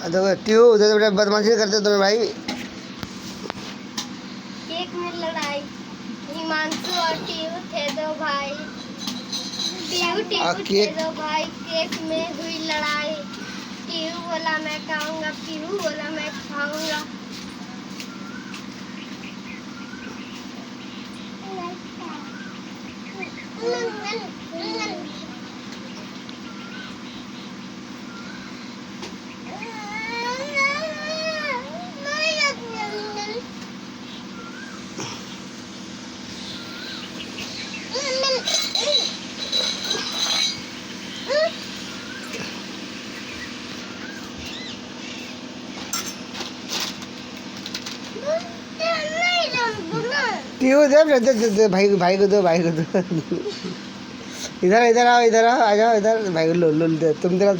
तो ट्यू उधर बेटा बदमाशी करते तुम्हें भाई। केक में लड़ाई, हिमांशु और टीयू थे दो भाई। टीयू थे दो भाई, केक में हुई लड़ाई। टीयू बोला मैं खाऊंगा, टीयू बोला मैं खाऊंगा। ट्यू दे भाई भाई को दो भाई को दो। इधर इधर आओ आ जाओ इधर भाई को लो लो दे तुम जरा